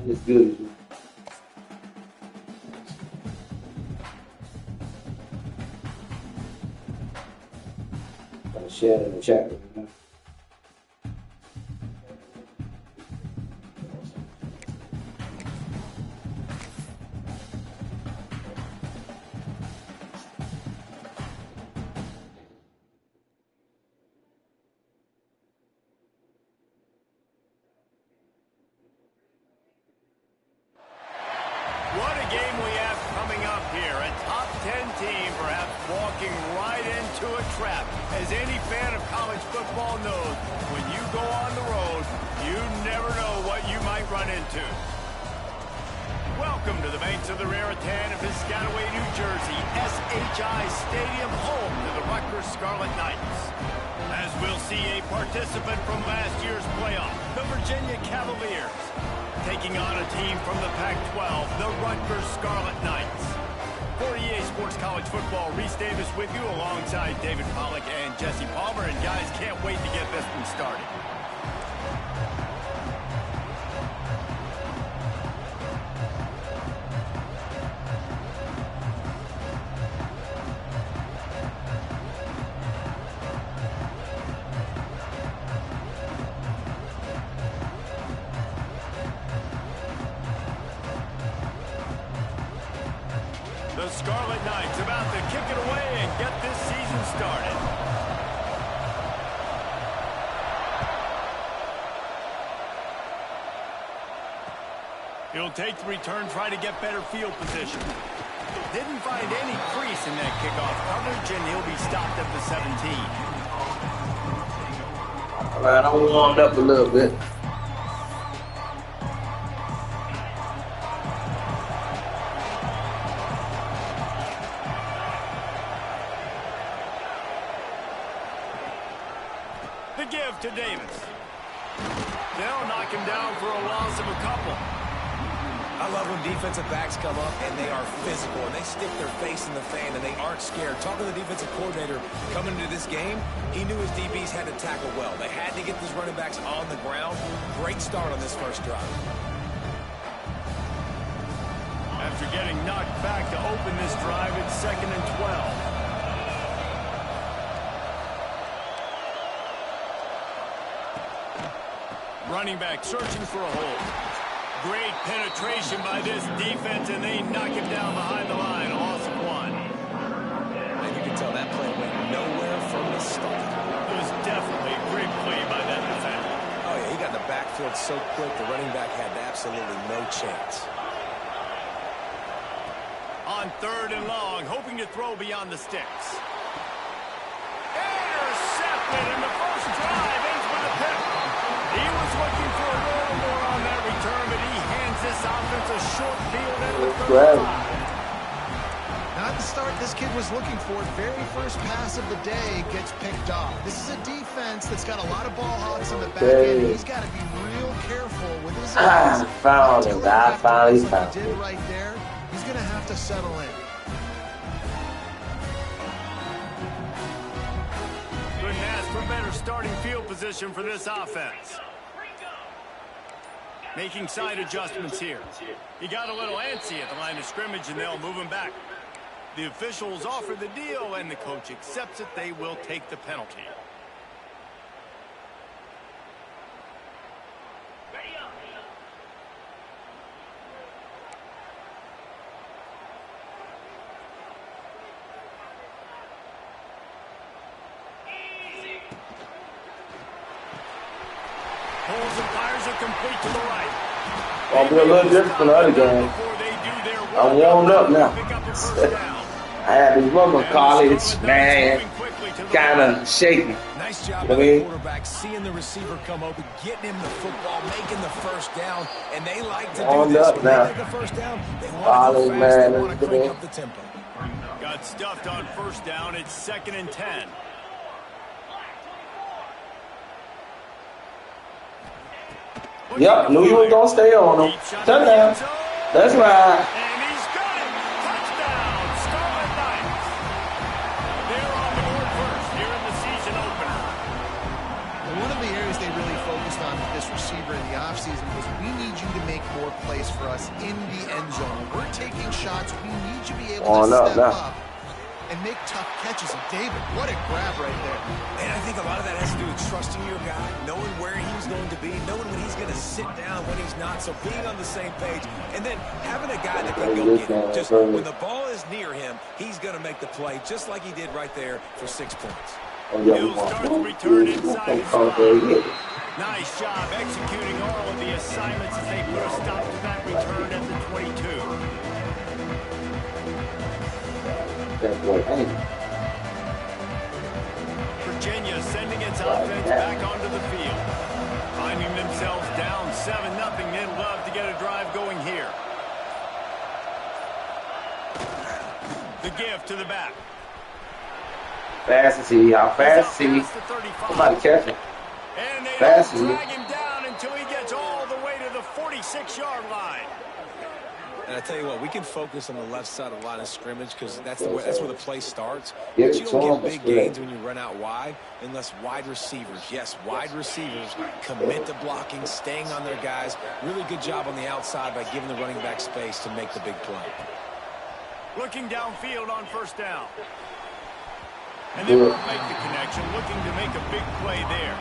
It's good. Gotta share it in the chat. What a game we have coming up here. A top 10 team perhaps walking right into a trap. As any fan of college football knows, when you go on the road, you never know what you might run into. Welcome to the banks of the Raritan in Piscataway, New Jersey. SHI Stadium, home to the Rutgers Scarlet Knights. As we'll see a participant from last year's playoff, the Virginia Cavaliers, taking on a team from the Pac-12, the Rutgers Scarlet Knights. For EA Sports College Football, Reese Davis with you alongside David Pollack and Jesse Palmer. And guys, can't wait to get this one started. The Scarlet Knights about to kick it away and get this season started. He'll take the return, try to get better field position. Didn't find any crease in that kickoff coverage, and he'll be stopped at the 17. All right, I'm warmed up a little bit. The give to Davis. They'll knock him down for a loss of a couple. I love when defensive backs come up and they are physical and they stick their face in the fan and they aren't scared. Talking to the defensive coordinator coming into this game, he knew his DBs had to tackle well. They had to get these running backs on the ground. Great start on this first drive. After getting knocked back to open this drive, it's 2nd and 12. Running back searching for a hole. Great penetration by this defense, and they knock him down behind the line. A loss of 1. And you can tell that play went nowhere from the start. It was definitely a great play by that defender. Oh, yeah, he got in the backfield so quick, the running back had absolutely no chance. On 3rd and long, hoping to throw beyond the sticks. Intercepted, and the first drive ends with a pick. He was looking for a little more on that return, but he hands this offense a short field at the 35. Not the start this kid was looking for. Very first pass of the day gets picked off. This is a defense that's got a lot of ball hawks on the back end. He's got to be real careful with his eyes. I found him. I finally found him. He did right there. He's going to have to settle in. Couldn't ask for better starting field position for this offense. Making side adjustments here. He got a little antsy at the line of scrimmage, and they'll move him back. The officials offer the deal, and the coach accepts it. They will take the penalty. Pulls and fires it complete to the right. I'll be a little different from the other game. I'm warmed up now. I had this rubber college, man, kind of shaking. Nice job by the quarterback, seeing the receiver come open, getting him the football, making the first down, and they like to do this. When they make a first down, they want to go fast, they want to crank up the tempo. Got stuffed on first down. It's 2nd and 10. Yep, knew you were going to stay on him. Touchdown. That's right. And he's got it. Touchdown, Scarlet Knights. They're on the board first here in the season opener. One of the areas they really focused on with this receiver in the offseason was we need you to make more place for us in the end zone. When we're taking shots, we need you to be able to step up and make tough catches. And David, what a grab right there. And I think a lot of that has to do with trusting your guy, knowing where he's going to be, knowing when he's going to sit down, when he's not, so being on the same page, and then having a guy that can go get it. Just when the ball is near him, he's going to make the play, just like he did right there for 6 points. He'll start the return inside his line. Nice job executing all of the assignments as they put a stop to that return at the 22. Virginia sending its offense back onto the field. Finding themselves down 7-0. They'd love to get a drive going here. The give to the back. Fast to see how fast to see. Somebody catch him. And they don't drag him down until he gets all the way to the 46-yard line. And I tell you what, we can focus on the left side of the line of scrimmage because that's where the play starts. But you don't get big gains when you run out wide unless wide receivers, yes, wide receivers commit to blocking, staying on their guys. Really good job on the outside by giving the running back space to make the big play. Looking downfield on first down. And they won't make the connection, looking to make a big play there.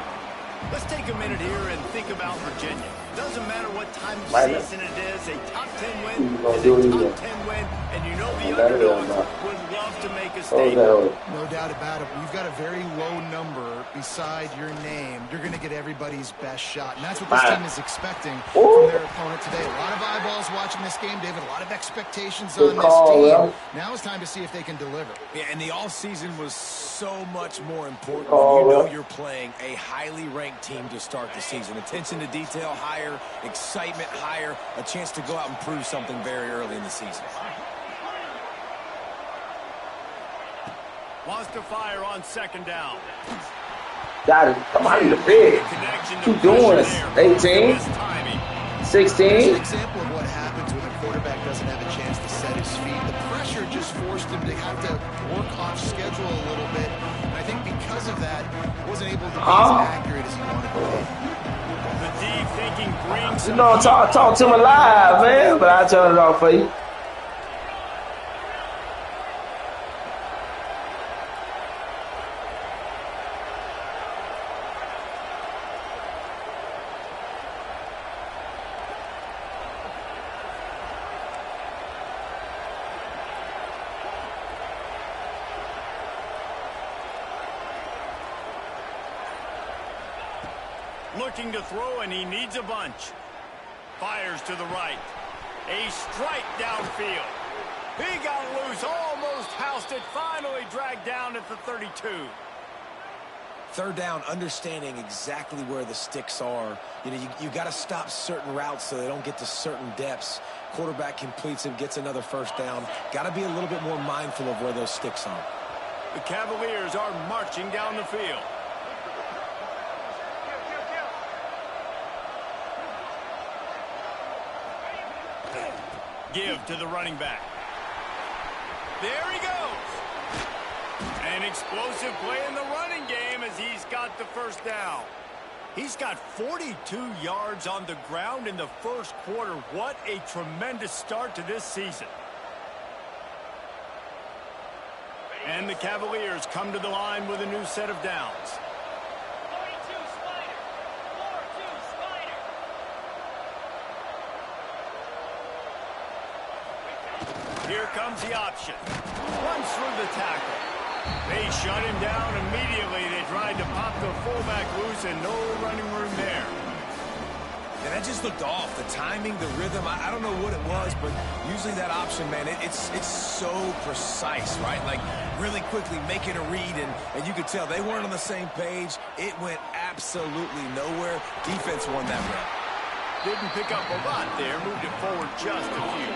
Let's take a minute here and think about Virginia. Doesn't matter what time of season it is, a top 10 win is a top 10 win, and you know the underdogs would love to make a statement. No doubt about it. You've got a very low number beside your name. You're going to get everybody's best shot, and that's what this team is expecting from their opponent today. A lot of eyeballs watching this game, David. A lot of expectations on this team. Now it's time to see if they can deliver. Yeah, and the offseason was so much more important when you know you're playing a highly ranked team to start the season. Attention to detail higher, excitement higher, a chance to go out and prove something very early in the season. Wants to fire on second down. Got it. Come on in the big. What you doing? 18? 16? An example of what happens when a quarterback doesn't have a chance to set his feet. The pressure just forced him to have to work off schedule a little bit. And I think because of that, he wasn't able to be as accurate as he wanted to be. The deep thinking brings You know, talk to him live, man, but I'll turn it off for you. looking to throw, and he needs a bunch. Fires to the right. A strike downfield. He got loose, almost housed it, finally dragged down at the 32. Third down, understanding exactly where the sticks are. You know, you got to stop certain routes so they don't get to certain depths. Quarterback completes and gets another first down. Got to be a little bit more mindful of where those sticks are. The Cavaliers are marching down the field. Give to the running back. There he goes. An explosive play in the running game as he's got the first down. He's got 42 yards on the ground in the first quarter. What a tremendous start to this season. And the Cavaliers come to the line with a new set of downs. Here comes the option. Runs through the tackle. They shut him down immediately. They tried to pop the fullback loose and no running room there. And that just looked off. The timing, the rhythm, I don't know what it was, but usually that option, man, it's so precise, right? Like really quickly making a read, and you could tell they weren't on the same page. It went absolutely nowhere. Defense won that round. Didn't pick up a lot there. Moved it forward just a few.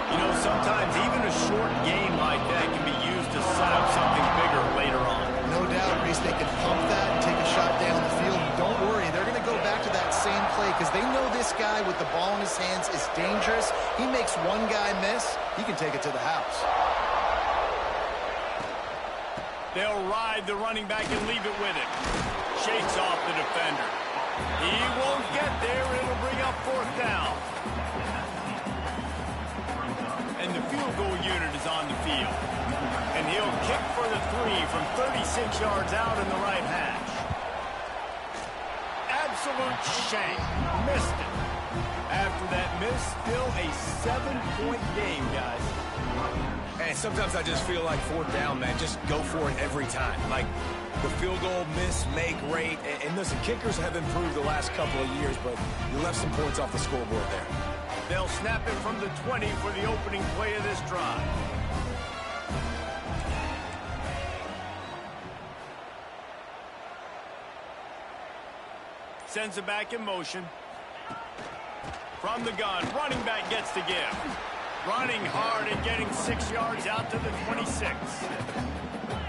You know, sometimes even a short game like that can be used to set up something bigger later on. No doubt, Reese, they can pump that and take a shot down the field. Don't worry, they're going to go back to that same play because they know this guy with the ball in his hands is dangerous. He makes one guy miss, he can take it to the house. They'll ride the running back and leave it with him. Shakes off the defender. He won't get there. It'll bring up fourth down. field goal unit is on the field. And he'll kick for the 3 from 36 yards out in the right hash. Absolute shank. Missed it. After that miss, still a 7-point game, guys. And sometimes I just feel like 4th down, man. Just go for it every time. Like the field goal miss, make rate. And listen, kickers have improved the last couple of years, but you left some points off the scoreboard there. They'll snap it from the 20 for the opening play of this drive. Sends it back in motion. From the gun, running back gets to give. Running hard and getting 6 yards out to the 26.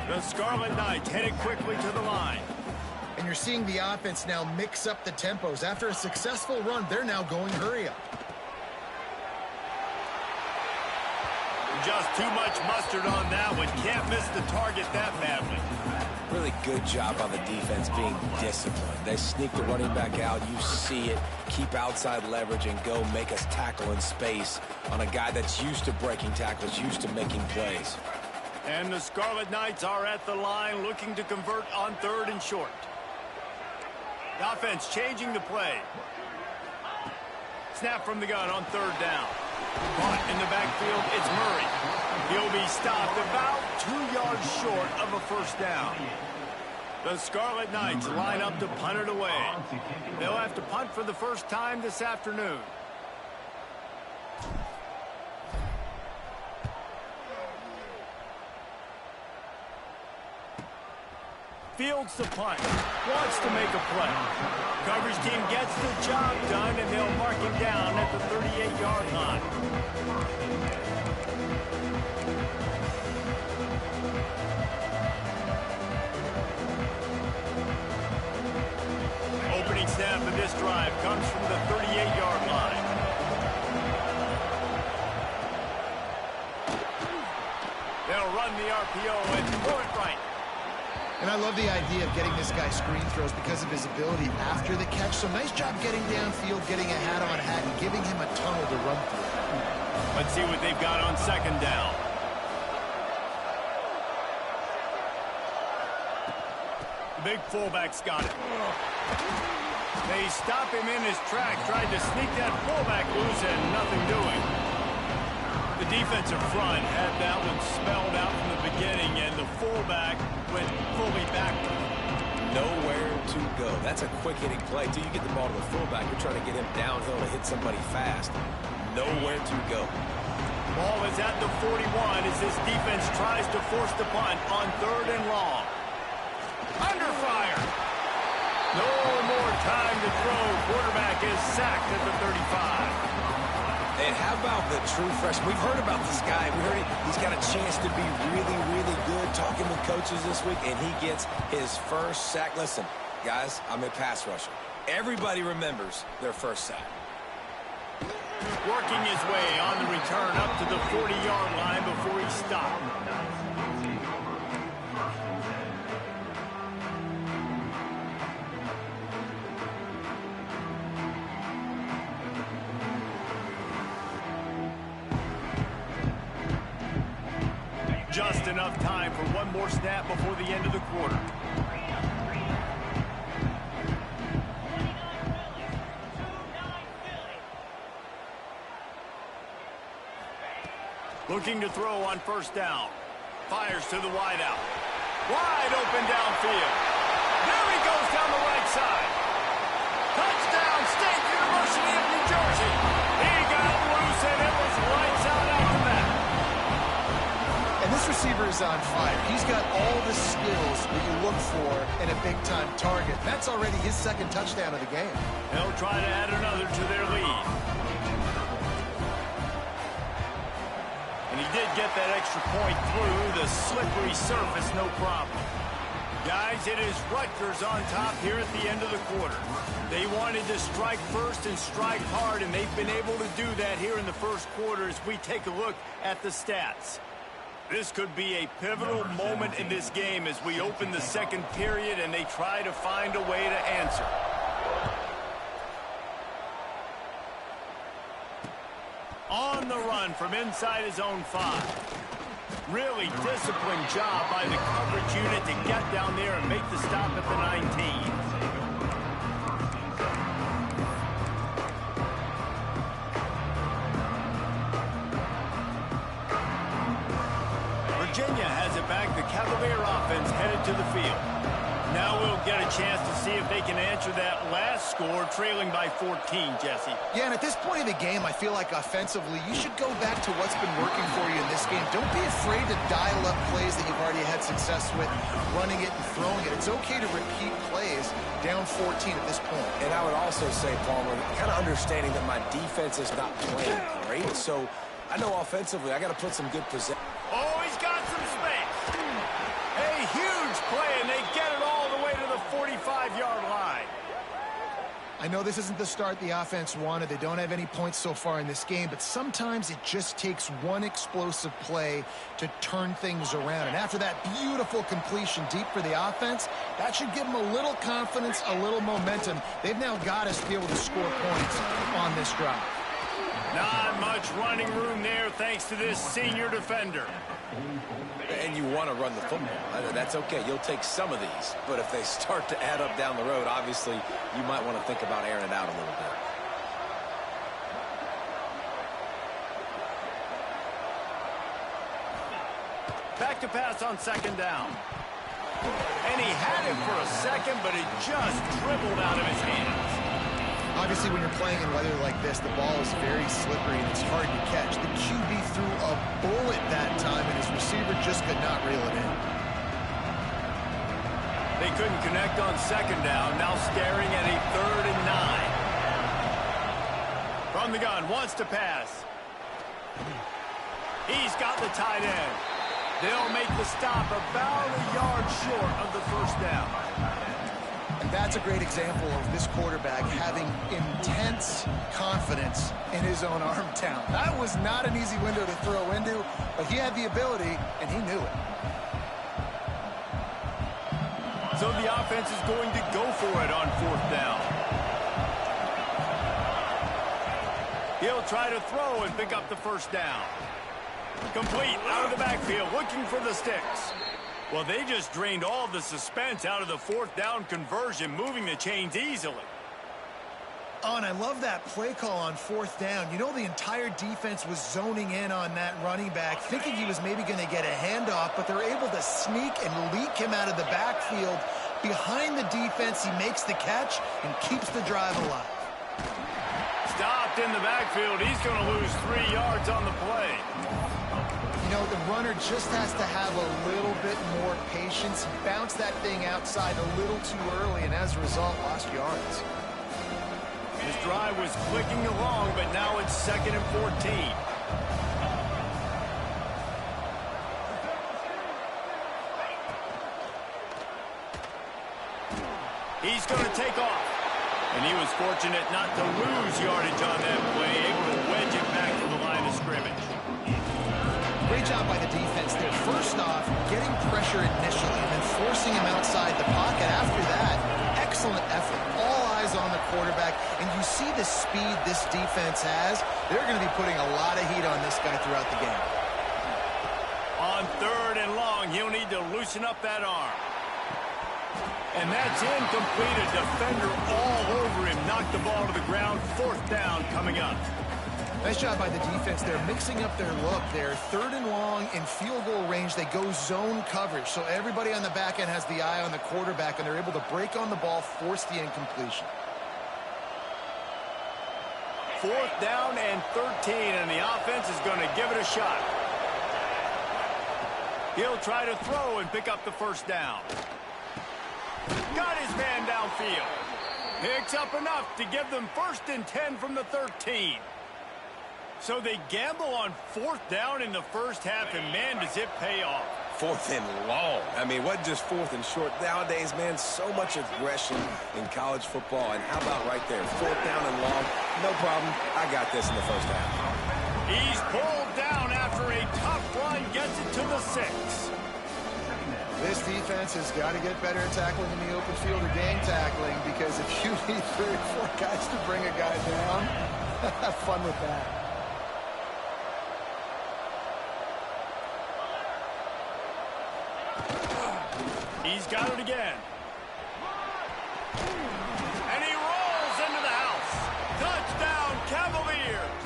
The Scarlet Knights headed quickly to the line. And you're seeing the offense now mix up the tempos. After a successful run, they're now going hurry up. Just too much mustard on that one. Can't miss the target that badly. Really good job on the defense being disciplined. They sneak the running back out. You see it. Keep outside leverage and go make us tackle in space on a guy that's used to breaking tackles, used to making plays. And the Scarlet Knights are at the line looking to convert on 3rd and short. The offense changing the play. Snap from the gun on 3rd down. Punt in the backfield, it's Murray. He'll be stopped about 2 yards short of a 1st down. The Scarlet Knights line up to punt it away. They'll have to punt for the first time this afternoon. Fields the punt. Wants to make a play. Coverage team gets the job done, and they'll mark him down at the 38-yard line. Opening snap of this drive comes from the 38-yard line. They'll run the RPO and throw it right. And I love the idea of getting this guy screen throws because of his ability after the catch. So nice job getting downfield, getting a hat-on-hat, and giving him a tunnel to run through. Let's see what they've got on 2nd down. The big fullback's got it. They stop him in his track, tried to sneak that fullback loose, and nothing doing. The defensive front had that one spelled out from the beginning, and the fullback went fully backward. Nowhere to go. That's a quick-hitting play. Till you get the ball to the fullback, you're trying to get him downhill to hit somebody fast. Nowhere to go. Ball is at the 41 as this defense tries to force the punt on 3rd and long. Under fire. No more time to throw. Quarterback is sacked at the 35. And how about the true freshman? We've heard about this guy. We heard he's got a chance to be really, really good. Talking with coaches this week, and he gets his first sack. Listen, guys, I'm a pass rusher. Everybody remembers their first sack. Working his way on the return up to the 40-yard line before he stopped. Just enough time for one more snap before the end of the quarter. Looking to throw on 1st down. Fires to the wideout. Wide open downfield. There he goes down the right side. Touchdown, State University of New Jersey. He got loose and it was lights out after that. And this receiver is on fire. He's got all the skills that you look for in a big-time target. That's already his 2nd touchdown of the game. They'll try to add another to their lead. And he did get that extra point through the slippery surface, no problem. Guys, it is Rutgers on top here at the end of the quarter. They wanted to strike first and strike hard, and they've been able to do that here in the 1st quarter as we take a look at the stats. This could be a pivotal moment in this game as we open the 2nd period and they try to find a way to answer. On the run from inside his own 5. Really disciplined job by the coverage unit to get down there and make the stop at the 19. Virginia has it back. The Cavalier offense headed to the field. Now we'll get a chance to see if they can answer that last score, trailing by 14, Jesse. Yeah, and at this point of the game, I feel like offensively, you should go back to what's been working for you in this game. Don't be afraid to dial up plays that you've already had success with, running it and throwing it. It's okay to repeat plays down 14 at this point. And I would also say, Palmer, kind of understanding that my defense is not playing great, so I know offensively I got to put some good possession. Oh, he's got some space. A huge play, and they get it all the way to the 45-yard line. I know this isn't the start the offense wanted. They don't have any points so far in this game, but sometimes it just takes one explosive play to turn things around. And after that beautiful completion deep for the offense, that should give them a little confidence, a little momentum. They've now got us to be able to score points on this drive. Not much running room there thanks to this senior defender. And you want to run the football. That's okay. You'll take some of these. But if they start to add up down the road, obviously, you might want to think about airing it out a little bit. Back to pass on second down. And he had it for a second, but it just dribbled out of his hands. Obviously, when you're playing in weather like this, the ball is very slippery and it's hard to catch. The QB threw a bullet that time, and his receiver just could not reel it in. They couldn't connect on second down. Now staring at a 3rd and 9. From the gun, wants to pass. He's got the tight end. They'll make the stop about a yard short of the first down. And that's a great example of this quarterback having intense confidence in his own arm talent. That was not an easy window to throw into, but he had the ability, and he knew it. So the offense is going to go for it on 4th down. He'll try to throw and pick up the first down. Complete out of the backfield, looking for the sticks. Well, they just drained all the suspense out of the 4th down conversion, moving the chains easily. Oh, and I love that play call on 4th down. You know, the entire defense was zoning in on that running back, thinking he was maybe going to get a handoff, but they're able to sneak and leak him out of the backfield. Behind the defense, he makes the catch and keeps the drive alive. Stopped in the backfield. He's going to lose 3 yards on the play. You know, the runner just has to have a little bit more patience. He bounced that thing outside a little too early, and as a result, lost yards. His drive was clicking along, but now it's 2nd and 14. He's going to take off. And he was fortunate not to lose yardage on that play, able to wedge it back to the line of scrimmage. Great job by the defense there. First off, getting pressure initially and then forcing him outside the pocket. After that, excellent effort. All eyes on the quarterback. And you see the speed this defense has. They're going to be putting a lot of heat on this guy throughout the game. On 3rd and long, he'll need to loosen up that arm. And that's incomplete. A defender all over him. Knocked the ball to the ground. 4th down coming up. Nice job by the defense there, mixing up their look there. 3rd and long in field goal range. They go zone coverage, so everybody on the back end has the eye on the quarterback, and they're able to break on the ball, force the incompletion. 4th down and 13, and the offense is going to give it a shot. He'll try to throw and pick up the first down. Got his man downfield. Picks up enough to give them 1st and 10 from the 13. So they gamble on 4th down in the first half, and man, does it pay off. 4th and long. I mean, what just 4th and short? Nowadays, man, so much aggression in college football. And how about right there? 4th down and long. No problem. I got this in the first half. He's pulled down after a tough run, gets it to the 6. This defense has got to get better at tackling in the open field or game tackling, because if you need 3 or 4 guys to bring a guy down, have fun with that. He's got it again. And he rolls into the house. Touchdown, Cavaliers.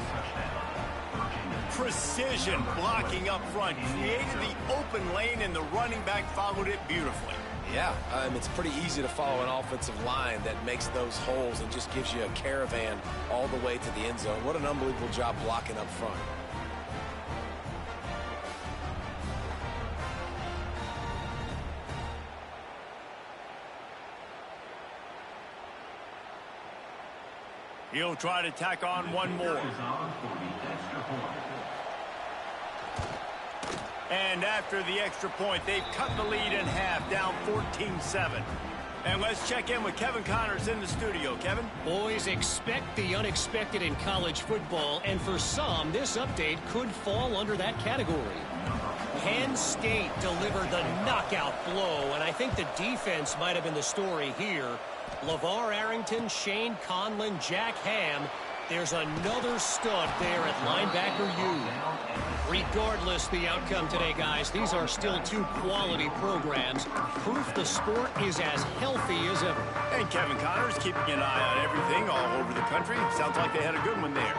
Precision blocking up front. Created the open lane, and the running back followed it beautifully. Yeah, it's pretty easy to follow an offensive line that makes those holes and just gives you a caravan all the way to the end zone. What an unbelievable job blocking up front. He'll try to tack on one more. And after the extra point, they've cut the lead in half, down 14-7. And let's check in with Kevin Connors in the studio. Kevin? Boys, expect the unexpected in college football, and for some, this update could fall under that category. Penn State delivered the knockout blow, and I think the defense might have been the story here. LeVar Arrington, Shane Conlon, Jack Ham. There's another stud there at linebacker U. Regardless the outcome today, guys, these are still two quality programs. Proof the sport is as healthy as ever. And Kevin Connors keeping an eye on everything all over the country. Sounds like they had a good one there.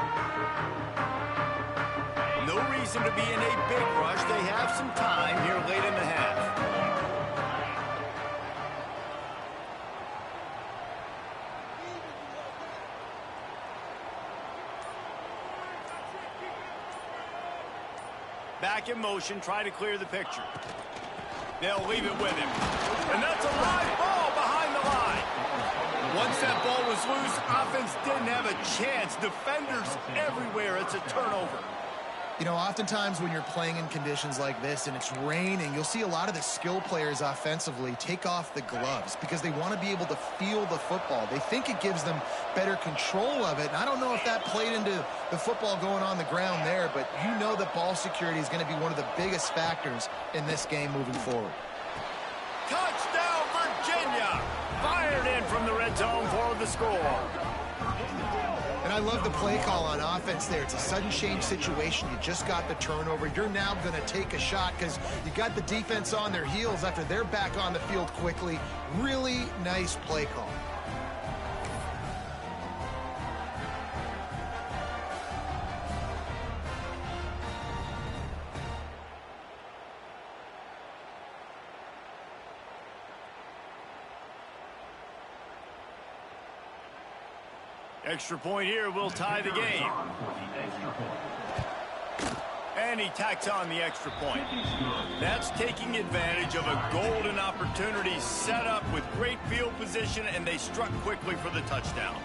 No reason to be in a big rush. They have some time here late in the half. Back in motion, try to clear the picture. They'll leave it with him. And that's a live ball behind the line. Once that ball was loose, offense didn't have a chance. Defenders everywhere. It's a turnover. You know, oftentimes when you're playing in conditions like this and it's raining, you'll see a lot of the skill players offensively take off the gloves because they want to be able to feel the football. They think it gives them better control of it. And I don't know if that played into the football going on the ground there, but you know that ball security is going to be one of the biggest factors in this game moving forward. Touchdown, Virginia! Fired in from the red zone for the score. And I love the play call on offense there. It's a sudden change situation. You just got the turnover. You're now going to take a shot because you got the defense on their heels after they're back on the field quickly. Really nice play call. Extra point here will tie the game. And he tacks on the extra point. That's taking advantage of a golden opportunity set up with great field position, and they struck quickly for the touchdown.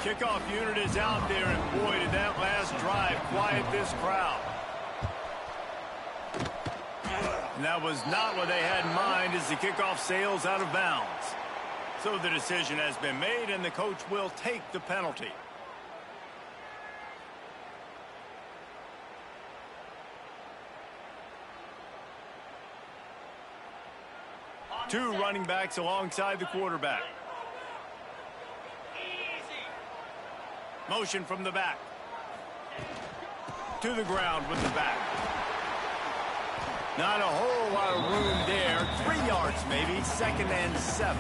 Kickoff unit is out there, and boy, did that last drive quiet this crowd. And that was not what they had in mind as the kickoff sails out of bounds. So the decision has been made, and the coach will take the penalty. Two running backs alongside the quarterback. Motion from the back. To the ground with the back. Not a whole lot of room there. 3 yards maybe. 2nd and 7.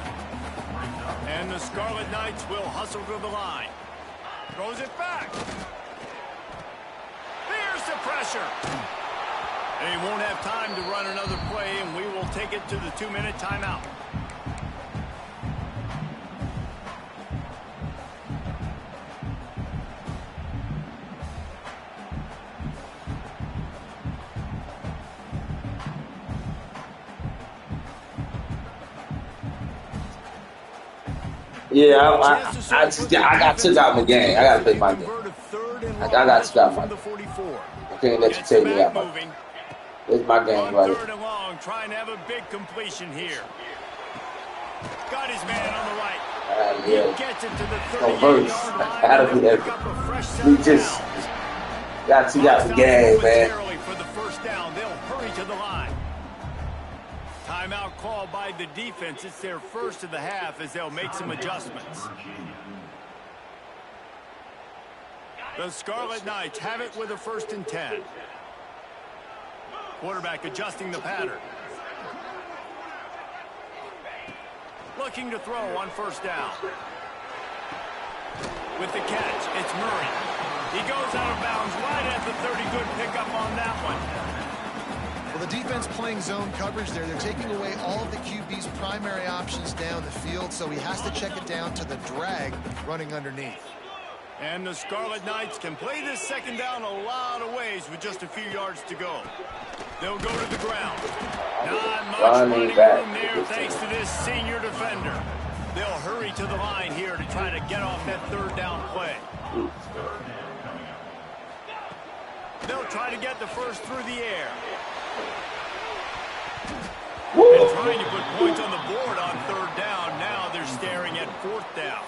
And the Scarlet Knights will hustle to the line. Throws it back. There's the pressure. They won't have time to run another play, and we will take it to the 2-minute timeout. Yeah, I got took out in the game. I got to play my game. I got took out my game. I can't let you take me out. It's my game, buddy. 3rd and long, trying to have a big completion here. Got his man on the right. He gets it to the 38-yard line. Out of here. We just got took out the game, man. For the first down, they'll hurry to the line. Timeout called by the defense. It's their first of the half as they'll make some adjustments. The Scarlet Knights have it with a 1st and 10. Quarterback adjusting the pattern. Looking to throw on 1st down. With the catch, it's Murray. He goes out of bounds right at the 30. Good pickup on that one. Well, the defense playing zone coverage there. They're taking away all of the QB's primary options down the field, so he has to check it down to the drag running underneath. And the Scarlet Knights can play this 2nd down a lot of ways with just a few yards to go. They'll go to the ground. Not much running room there thanks to this senior defender. They'll hurry to the line here to try to get off that 3rd down play. They'll try to get the first through the air. And trying to put points on the board on 3rd down. Now they're staring at 4th down.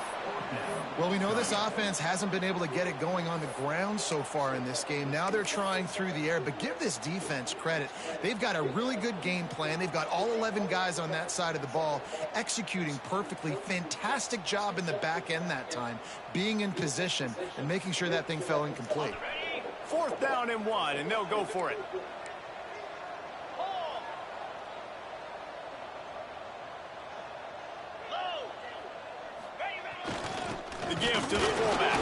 Well, we know this offense hasn't been able to get it going on the ground so far in this game. Now they're trying through the air, but give this defense credit. They've got a really good game plan. They've got all 11 guys on that side of the ball executing perfectly. Fantastic job in the back end that time, being in position and making sure that thing fell incomplete. 4th down and 1, and they'll go for it. The give to the fullback.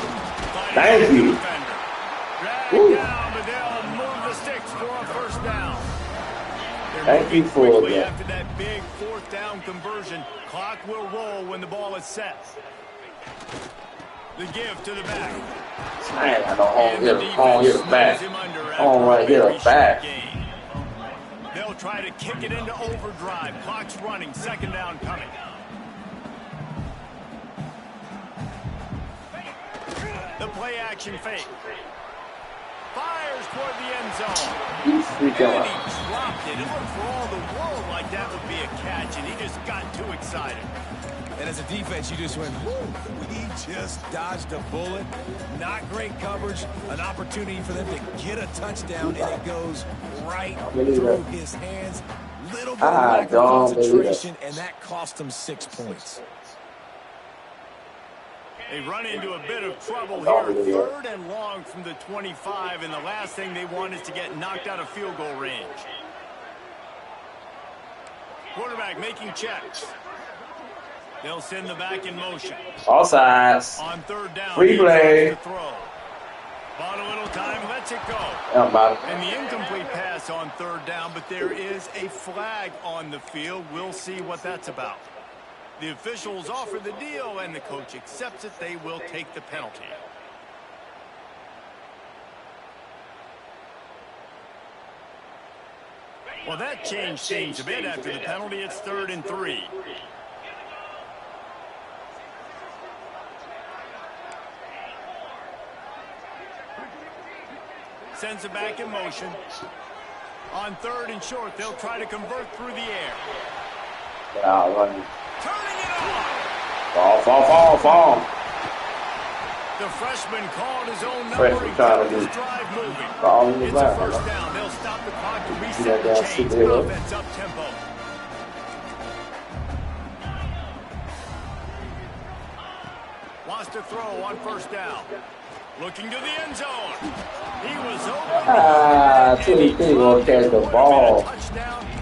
Thank you. Drag down, but they'll move the sticks for a 1st down. Thank you for that. After that big 4th down conversion, clock will roll when the ball is set. The give to the back. Man, I don't hit the back. Oh, right here, the back. They'll try to kick it into overdrive. Clock's running. 2nd down coming. The play action fake. Fires toward the end zone. And he dropped it. It looked for all the world like that would be a catch, and he just got too excited. And as a defense, you just went, whoo, we just dodged a bullet. Not great coverage. An opportunity for them to get a touchdown, and it goes right through his hands. Little bit of lack of concentration, and that cost him 6 points. They run into a bit of trouble here. 3rd and long from the 25, and the last thing they want is to get knocked out of field goal range. Quarterback making checks. They'll send the back in motion. All sides. On 3rd down, Free play. To throw. Bought a little time, lets it go. And the incomplete pass on 3rd down, but there is a flag on the field. We'll see what that's about. The officials offer the deal, and the coach accepts it. They will take the penalty. Well, that changed things a bit after the penalty. It's 3rd and 3. Sends it back in motion. On 3rd and short, they'll try to convert through the air. running. Turning it on. Fall. The freshman called his own number Freshman and trying kept to his do drive moving. ball in the It's a ground, 1st huh? down. They'll stop the clock to that reset the down, chains. sit there. Offense up tempo. Wants to throw on 1st down. Looking to the end zone. He was open. Teddy won't catch the ball.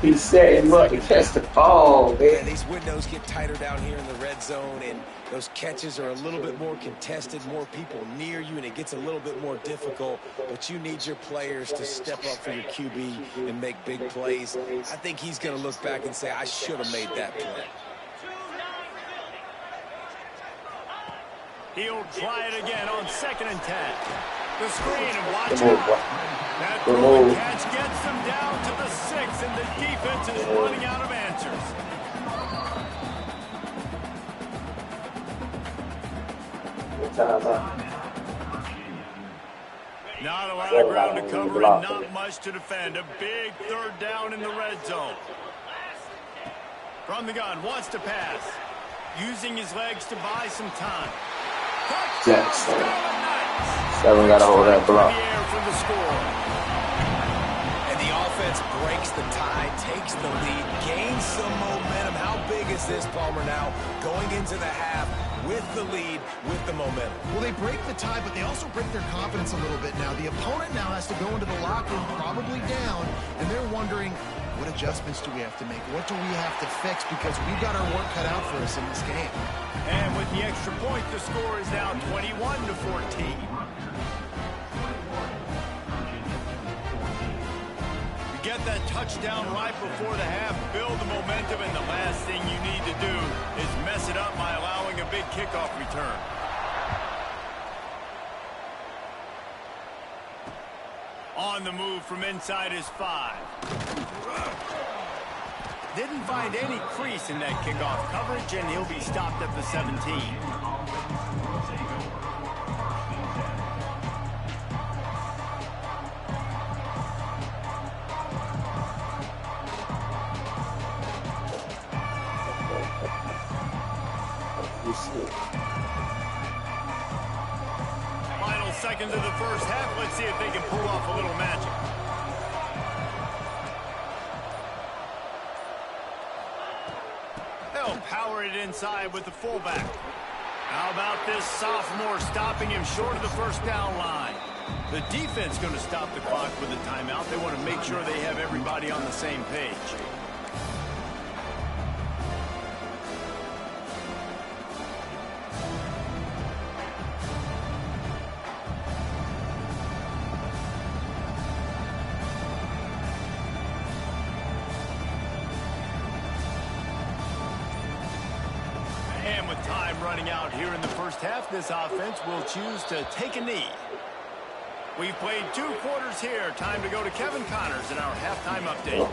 He set him up to catch the ball, Yeah, man. these windows get tighter down here in the red zone, and those catches are a little bit more contested, more people near you, and it gets a little bit more difficult. But you need your players to step up for your QB and make big plays. I think he's going to look back and say, I should have made that play. He'll try it again on 2nd and 10. The screen and watch out. That throw and catch gets them down to the 6, and the defense is running out of answers. Not a lot of ground to cover and not much to defend. A big 3rd down in the red zone. From the gun, wants to pass. Using his legs to buy some time. Jackson. Seven got to hold that block. And the offense defense breaks the tie, takes the lead, gains some momentum. How big is this, Palmer, now going into the half with the lead, with the momentum? Well, they break the tie, but they also break their confidence a little bit now. The opponent now has to go into the locker room probably down, and they're wondering, what adjustments do we have to make? What do we have to fix? Because we've got our work cut out for us in this game. And with the extra point, the score is now 21-14. Get that touchdown right before the half, build the momentum, and the last thing you need to do is mess it up by allowing a big kickoff return. On the move from inside his 5. Didn't find any crease in that kickoff coverage, and he'll be stopped at the 17. Final seconds of the first half. Let's see if they can pull off a little magic. They'll power it inside with the fullback. How about this sophomore stopping him short of the first down line? The defense going to stop the clock with a timeout. They want to make sure they have everybody on the same page. And with time running out here in the first half, this offense will choose to take a knee. We've played 2 quarters here. Time to go to Kevin Connors in our halftime update.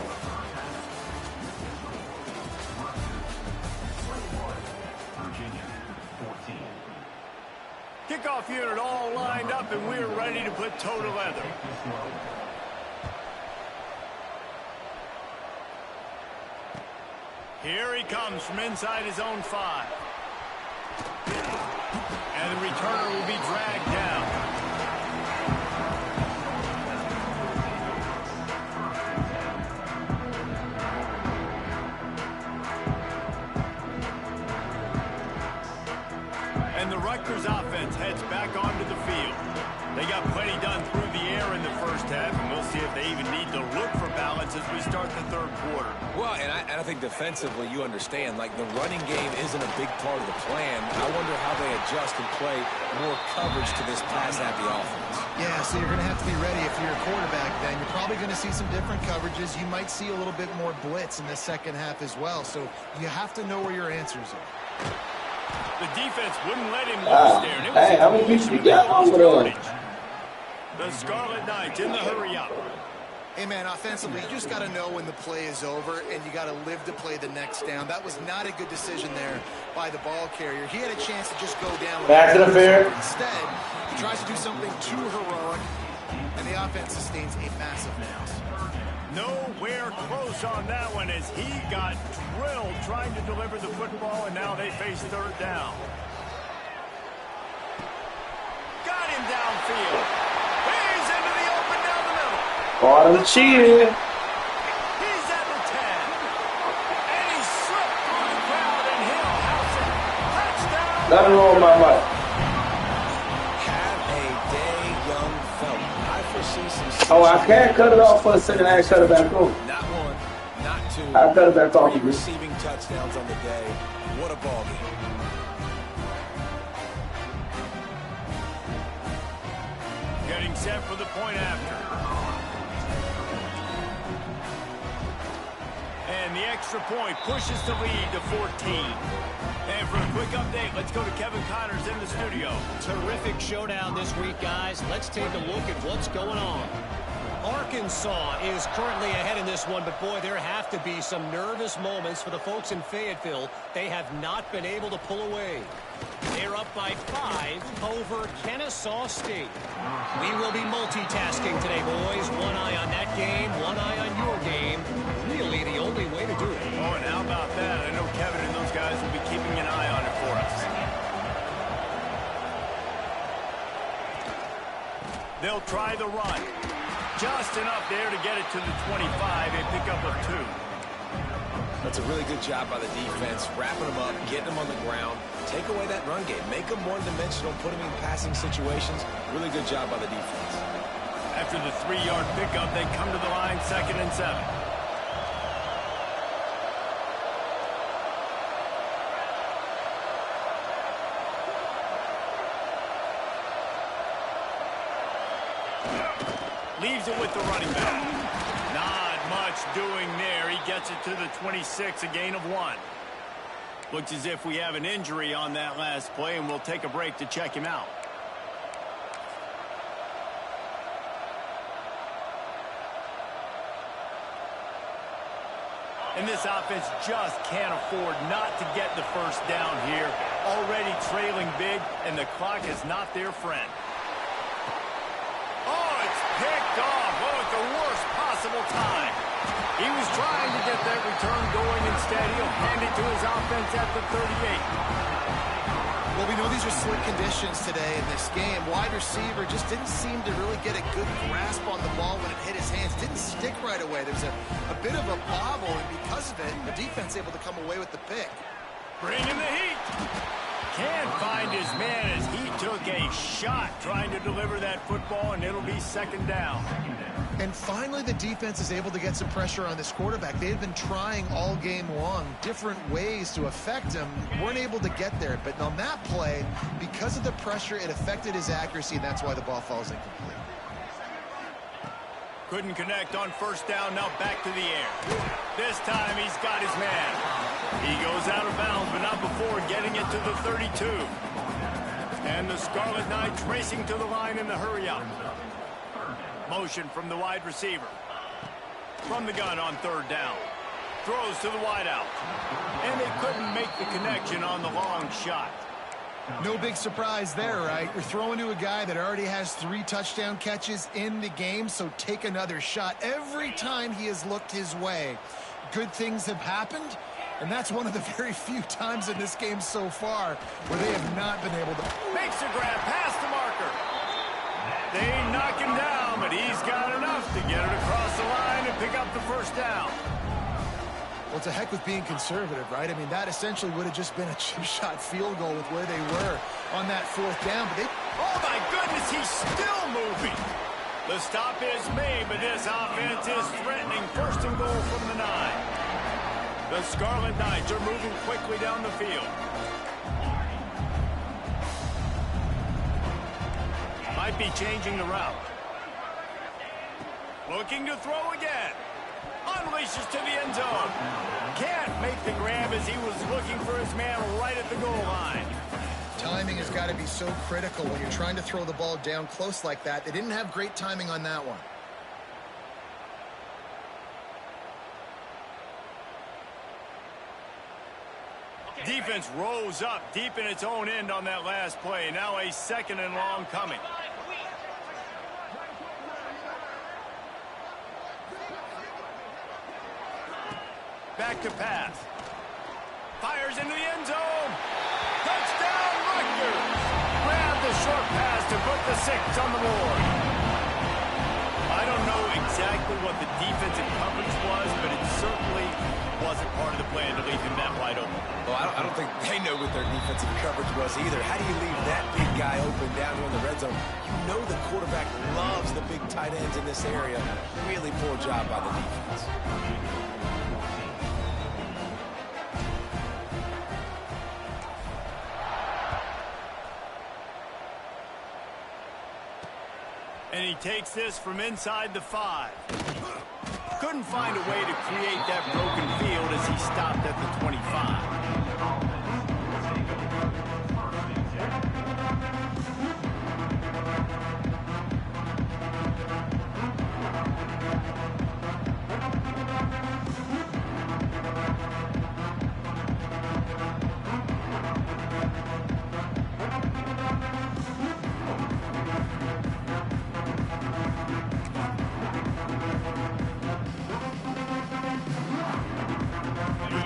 Kickoff unit all lined up, and we're ready to put toe to leather. Here he comes from inside his own 5. And the returner will be dragged down. And the Rutgers offense heads back onto the field. They got plenty done through the air in the first half, and we'll see if they even need to look for balance as we start the third quarter. Well, and I think defensively, you understand, like the running game isn't a big part of the plan. I wonder how they adjust and play more coverage to this pass-happy offense. Yeah, so you're going to have to be ready if you're a quarterback then. You're probably going to see some different coverages. You might see a little bit more blitz in the second half as well. So you have to know where your answers are. The defense wouldn't let him loose there. Hey, how many people you got over there? The Scarlet Knights in the hurry-up. Hey, man, offensively, you just got to know when the play is over, and you got to live to play the next down. That was not a good decision there by the ball carrier. He had a chance to just go down. Back to the fair. Instead, he tries to do something too heroic, and the offense sustains a massive loss. Nowhere close on that one as he got drilled trying to deliver the football, and now they face third down. Got him downfield. He's into the open down the middle. Bottom cheer. He's at the 10. And he slipped through the crowd, and he'll house it. Touchdown. Nothing wrong with my mic. Have a day, young fella. I foresee some... Oh, I can't cut it off for a second. I ain't cut it back on. Not one, not two. I'll cut it back off. 3 receiving touchdowns on the day. What a ball game. Getting set for the point after. And the extra point pushes the lead to 14. And for a quick update, let's go to Kevin Connors in the studio. Terrific showdown this week, guys. Let's take a look at what's going on. Arkansas is currently ahead in this one, but boy, there have to be some nervous moments for the folks in Fayetteville. They have not been able to pull away. They're up by 5 over Kennesaw State. We will be multitasking today, boys. One eye on that game, one eye on your game. Really the only way to do it. Oh, and how about that? I know Kevin and those guys will be keeping an eye on it for us. They'll try the run. Just enough there to get it to the 25, a pickup of 2. That's a really good job by the defense, wrapping them up, getting them on the ground. Take away that run game. Make them one-dimensional, put them in passing situations. Really good job by the defense. After the 3-yard pickup, they come to the line, 2nd and 7. Leaves it with the running back. Not much doing there. He gets it to the 26, a gain of 1. Looks as if we have an injury on that last play, and we'll take a break to check him out. And this offense just can't afford not to get the first down here. Already trailing big, and the clock is not their friend. Oh, it's picked off. Oh, at the worst possible time. He was trying to get that return going. Instead, he'll hand it to his offense at the 38. Well, we know these are slick conditions today in this game. Wide receiver just didn't seem to really get a good grasp on the ball when it hit his hands. Didn't stick right away. There was a bit of a bobble, and because of it, the defense able to come away with the pick. Bringing the heat. Can't find his man as he took a shot trying to deliver that football, and it'll be 2nd down. And finally, the defense is able to get some pressure on this quarterback. They had been trying all game long different ways to affect him. Weren't able to get there. But on that play, because of the pressure, it affected his accuracy, and that's why the ball falls incomplete. Couldn't connect on 1st down. Now back to the air. This time he's got his man. He goes out of bounds, but not before getting it to the 32. And the Scarlet Knights racing to the line in the hurry-up. Motion from the wide receiver. From the gun on 3rd down. Throws to the wideout. And they couldn't make the connection on the long shot. No big surprise there, right? You're throwing to a guy that already has 3 touchdown catches in the game, so take another shot. Every time he has looked his way, good things have happened, and that's one of the very few times in this game so far where they have not been able to. Makes a grab past the marker. They knock him down, but he's got enough to get it across the line and pick up the 1st down. Well, it's a heck with being conservative, right? I mean, that essentially would have just been a chip shot field goal with where they were on that 4th down. But oh, my goodness, he's still moving. The stop is made, but this offense is threatening 1st and goal from the 9. The Scarlet Knights are moving quickly down the field. Might be changing the route. Looking to throw again. Unleashes to the end zone. Can't make the grab as he was looking for his man right at the goal line. Timing has got to be so critical when you're trying to throw the ball down close like that. They didn't have great timing on that one. Defense rose up deep in its own end on that last play. Now a 2nd and long coming. Back to pass. Fires into the end zone. Touchdown, Rutgers. Grab the short pass to put the 6 on the board. I don't know exactly what the defensive coverage was, but it certainly wasn't part of the plan to leave him that wide open. Well, I don't think they know what their defensive coverage was either. How do you leave that big guy open down here in the red zone? You know the quarterback loves the big tight ends in this area. Really poor job by the defense. And he takes this from inside the 5. Couldn't find a way to create that broken field as he stopped at the 25.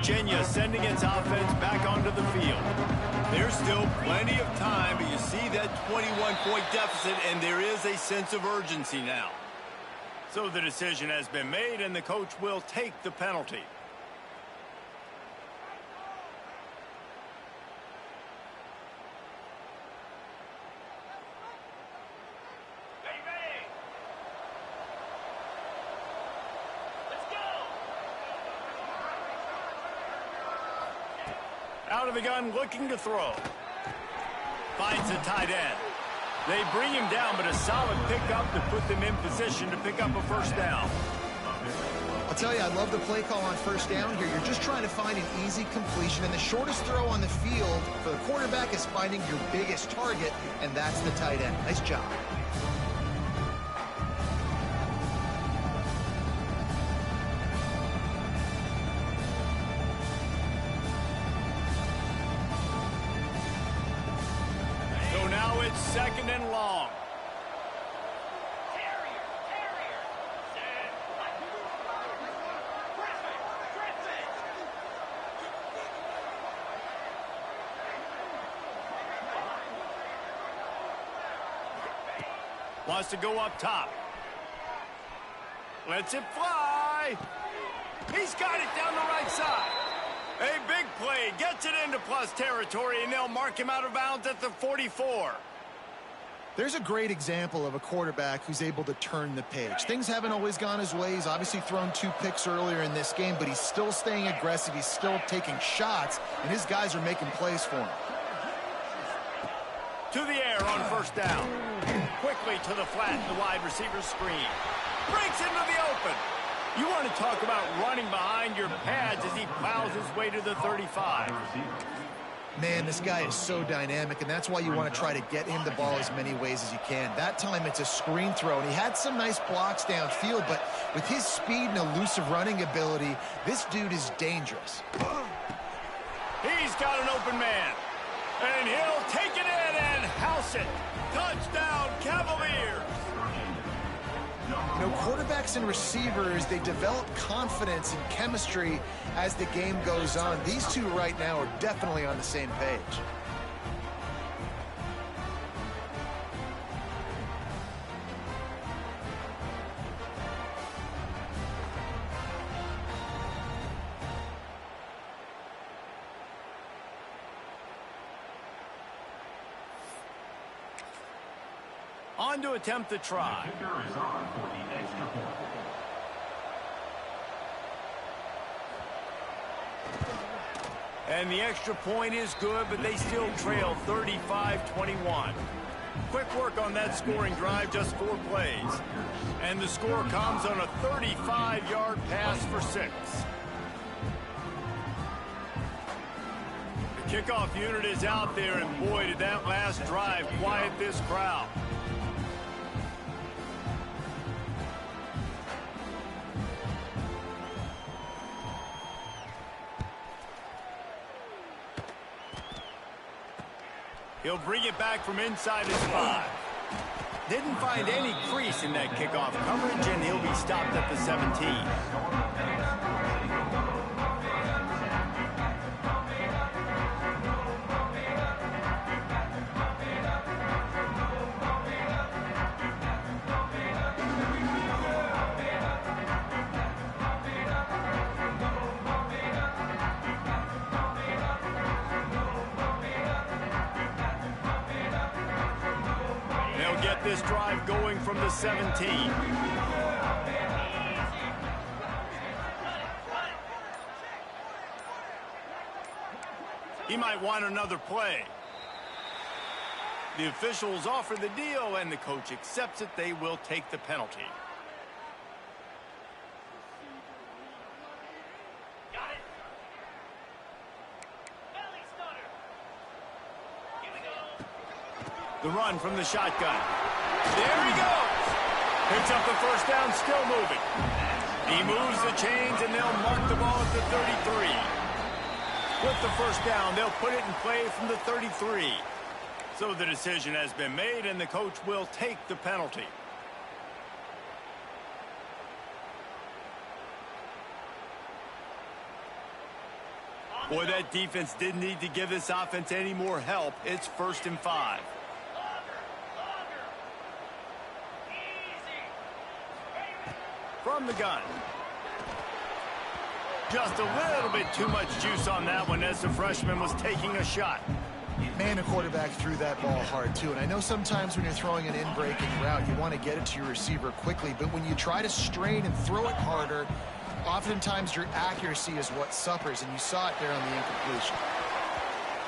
Virginia sending its offense back onto the field. There's still plenty of time, but you see that 21-point deficit, and there is a sense of urgency now. So the decision has been made, and the coach will take the penalty. Out of the gun, looking to throw. Finds the tight end. They bring him down, but a solid pickup to put them in position to pick up a first down. I'll tell you, I love the play call on first down here. You're just trying to find an easy completion, and the shortest throw on the field for the quarterback is finding your biggest target, and that's the tight end. Nice job. So now it's second and long. Wants to go up top. Lets it fly. He's got it down the right side. A big play. Gets it into plus territory, and they'll mark him out of bounds at the 44. There's a great example of a quarterback who's able to turn the page. Things haven't always gone his way. He's obviously thrown 2 picks earlier in this game, but he's still staying aggressive. He's still taking shots, and his guys are making plays for him. To the air on first down. Quickly to the flat, the wide receiver screen. Breaks into the open. You want to talk about running behind your pads as he plows his way to the 35. Man, this guy is so dynamic, and that's why you want to try to get him the ball as many ways as you can. That time, it's a screen throw, and he had some nice blocks downfield, but with his speed and elusive running ability, this dude is dangerous. He's got an open man, and he'll take it in and house it. Touchdown, Cavaliers! You know, quarterbacks and receivers, they develop confidence and chemistry as the game goes on. These two right now are definitely on the same page. On to attempt the try. And the extra point is good, but they still trail 35-21. Quick work on that scoring drive, just 4 plays. And the score comes on a 35-yard pass for 6. The kickoff unit is out there, and boy, did that last drive quiet this crowd. He'll bring it back from inside his 5. Didn't find any crease in that kickoff coverage, and he'll be stopped at the 17. This drive going from the 17. He might want another play. The officials offer the deal, and the coach accepts it. They will take the penalty. The run from the shotgun. There he goes. Picks up the first down, still moving. He moves the chains, and they'll mark the ball at the 33. With the first down, they'll put it in play from the 33. So the decision has been made, and the coach will take the penalty. Boy, that defense didn't need to give this offense any more help. It's 1st and 5. from the gun. Just a little bit too much juice on that one as the freshman was taking a shot. Man, the quarterback threw that ball hard, too. And I know sometimes when you're throwing an in-breaking route, you want to get it to your receiver quickly. But when you try to strain and throw it harder, oftentimes your accuracy is what suffers. And you saw it there on the incompletion.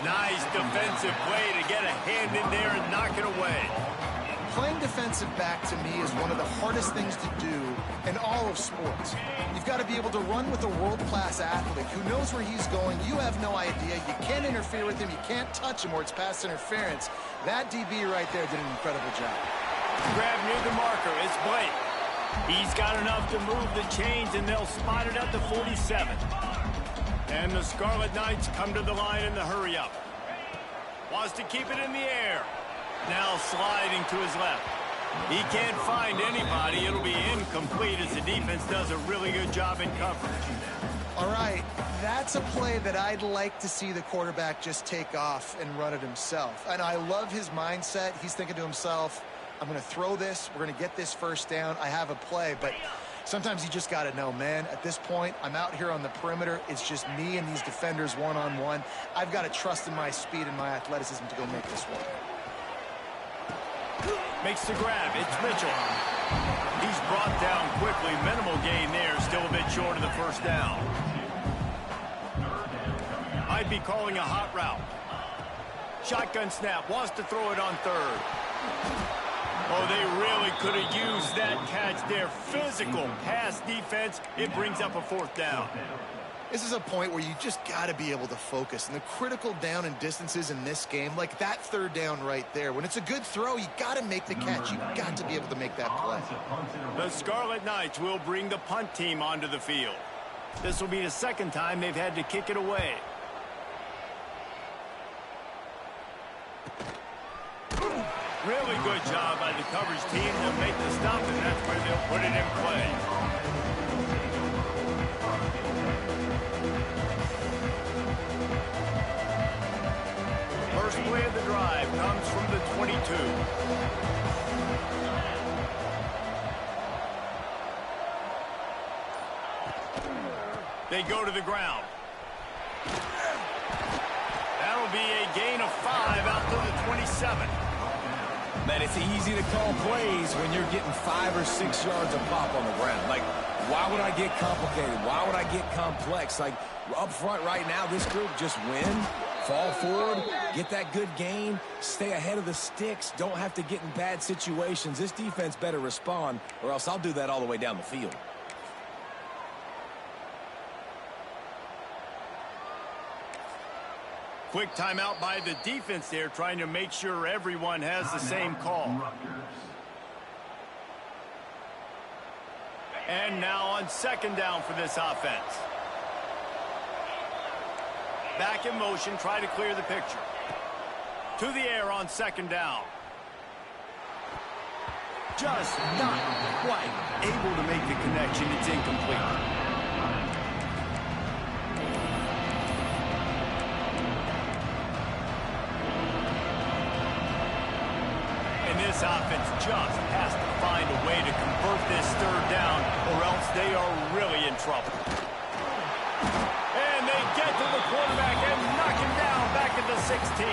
Nice defensive play to get a hand in there and knock it away. Playing defensive back, to me, is one of the hardest things to do in all of sports. You've got to be able to run with a world-class athlete who knows where he's going. You have no idea. You can't interfere with him. You can't touch him or it's pass interference. That DB right there did an incredible job. Grab near the marker. It's Blake. He's got enough to move the chains, and they'll spot it at the 47. And the Scarlet Knights come to the line in the hurry-up. Wants to keep it in the air. Now sliding to his left. He can't find anybody. It'll be incomplete as the defense does a really good job in coverage. All right, that's a play that I'd like to see the quarterback just take off and run it himself. And I love his mindset. He's thinking to himself, I'm going to throw this. We're going to get this first down. I have a play, but sometimes you just got to know, man, at this point, I'm out here on the perimeter. It's just me and these defenders one-on-one. I've got to trust in my speed and my athleticism to go make this work. Makes the grab. It's Mitchell. He's brought down quickly. Minimal gain there. Still a bit short of the first down. Might be calling a hot route. Shotgun snap. Wants to throw it on third. Oh, they really could have used that catch there. Physical pass defense. It brings up a fourth down. This is a point where you just got to be able to focus. And the critical down and distances in this game, like that third down right there, when it's a good throw, you got to make the catch. You got to be able to make that play. The Scarlet Knights will bring the punt team onto the field. This will be the second time they've had to kick it away. Really good job by the coverage team to make the stop, and that's where they'll put it in play. First play of the drive comes from the 22. They go to the ground. That'll be a gain of 5 out to the 27. Man, it's easy to call plays when you're getting 5 or 6 yards of pop on the ground. Like, why would I get complicated? Why would I get complex? Like, up front right now, this group just win, fall forward, get that good gain, stay ahead of the sticks, don't have to get in bad situations. This defense better respond, or else I'll do that all the way down the field. Quick timeout by the defense there, trying to make sure everyone has the same call. And now on second down for this offense. Back in motion, try to clear the picture. To the air on second down. Just not quite able to make the connection. It's incomplete. This offense just has to find a way to convert this third down, or else they are really in trouble. And they get to the quarterback and knock him down back at the 16.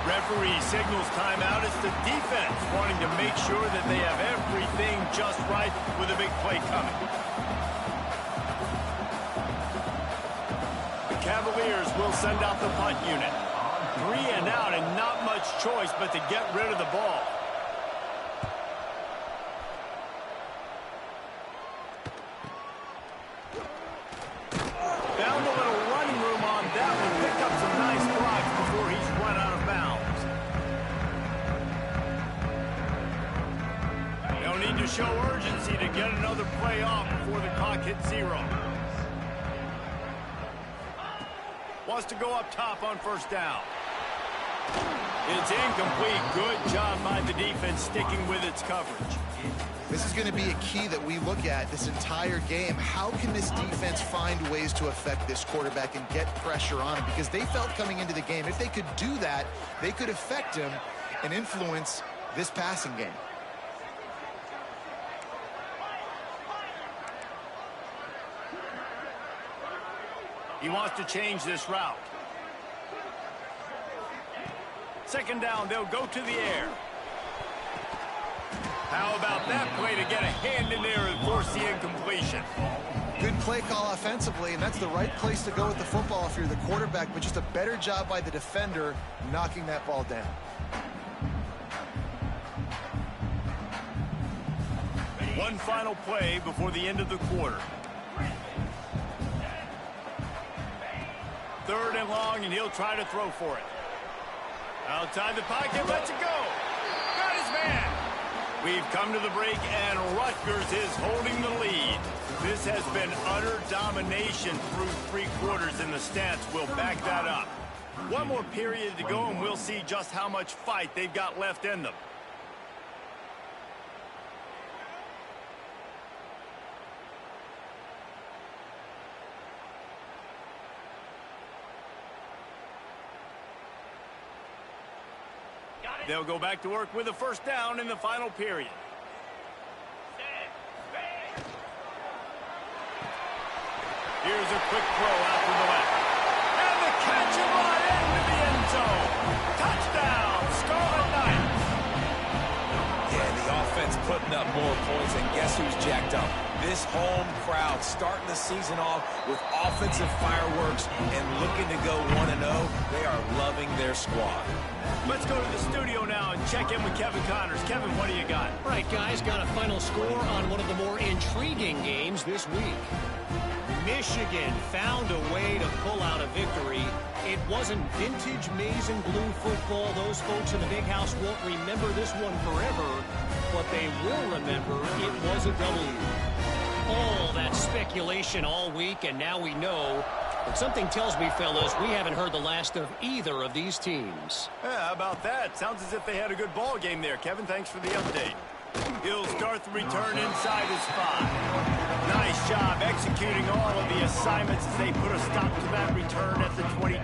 Referee signals timeout. It's the defense wanting to make sure that they have everything just right with a big play coming. The Cavaliers will send out the punt unit. 3 and out, and not much choice but to get rid of the ball. Found a little running room on that one. Picked up some nice blocks before he's run out of bounds. They'll need to show urgency to get another play off before the clock hits 0. Wants to go up top on first down. It's incomplete. Good job by the defense sticking with its coverage. This is going to be a key that we look at this entire game. How can this defense find ways to affect this quarterback and get pressure on him? Because they felt coming into the game, if they could do that, they could affect him and influence this passing game. He wants to change this route. Second down, they'll go to the air. How about that play to get a hand in there and force the incompletion? Good play call offensively, and that's the right place to go with the football if you're the quarterback, but just a better job by the defender knocking that ball down. One final play before the end of the quarter. Third and long, and he'll try to throw for it. Outside the pocket, lets it go. Got his man. We've come to the break, and Rutgers is holding the lead. This has been utter domination through 3 quarters, and the stats will back that up. One more period to go, and we'll see just how much fight they've got left in them. They'll go back to work with a first down in the final period. Here's a quick throw out to the left. And the catch and run into the end zone. Touchdown, Scarlet Knights. Yeah, the offense putting up more points, and guess who's jacked up? This home crowd starting the season off with offensive fireworks and looking to go 1-0. They are loving their squad. Let's go to the studio now and check in with Kevin Connors. Kevin, what do you got? All right, guys, got a final score on one of the more intriguing games this week. Michigan found a way to pull out a victory. It wasn't vintage maize and blue football. Those folks in the big house won't remember this one forever, but they will remember it was a W. All that speculation all week, and now we know. But something tells me, fellas, we haven't heard the last of either of these teams. Yeah, how about that? Sounds as if they had a good ball game there. Kevin, thanks for the update. He'll start the return inside his 5. Nice job executing all of the assignments as they put a stop to that return at the 22.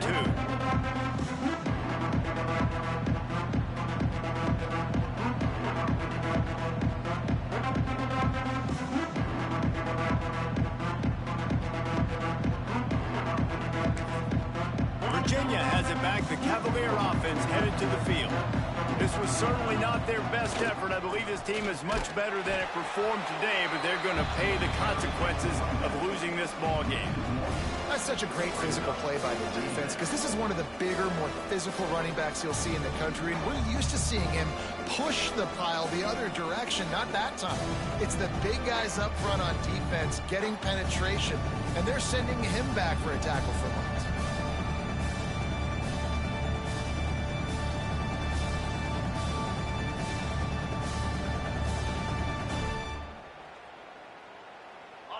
Virginia has it back. The Cavalier offense headed to the field. This was certainly not their best effort. I believe this team is much better than it performed today, but they're going to pay the consequences of losing this ball game. That's such a great physical play by the defense, because this is one of the bigger, more physical running backs you'll see in the country, and we're used to seeing him push the pile the other direction. Not that time. It's the big guys up front on defense getting penetration, and they're sending him back for a tackle for loss.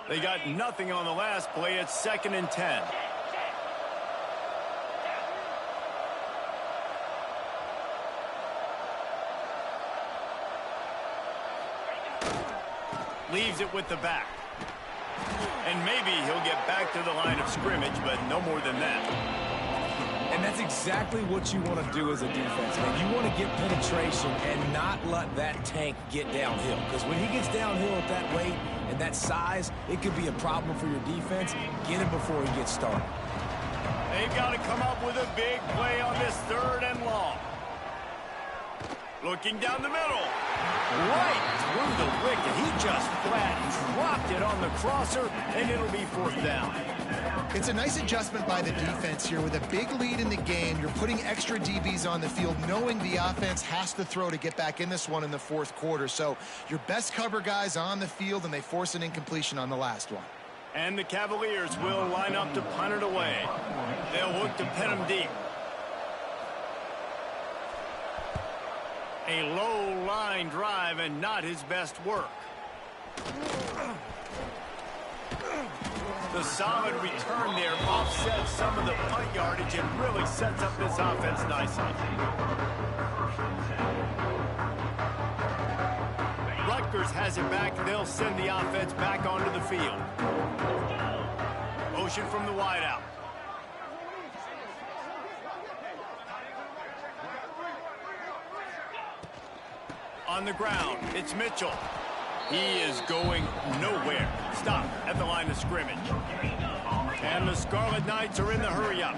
They got nothing on the last play. It's 2nd and 10. Leaves it with the back. And maybe he'll get back to the line of scrimmage, but no more than that. And that's exactly what you want to do as a defense, man. You want to get penetration and not let that tank get downhill. Because when he gets downhill at that weight and that size, it could be a problem for your defense. Get him before he gets started. They've got to come up with a big play on this 3rd and long. Looking down the middle. Right through the wicket. He just flat dropped it on the crosser, and it'll be 4th down. It's a nice adjustment by the defense here. With a big lead in the game, you're putting extra DBs on the field, knowing the offense has to throw to get back in this one in the 4th quarter. So your best cover guys on the field, and they force an incompletion on the last one. And the Cavaliers will line up to punt it away. They'll look to pin him deep. A low line drive and not his best work. The solid return there offsets some of the punt yardage and really sets up this offense nicely. Rutgers has it back. They'll send the offense back onto the field. Motion from the wideout. On the ground, it's Mitchell. He is going nowhere. Stop at the line of scrimmage. And the Scarlet Knights are in the hurry-up.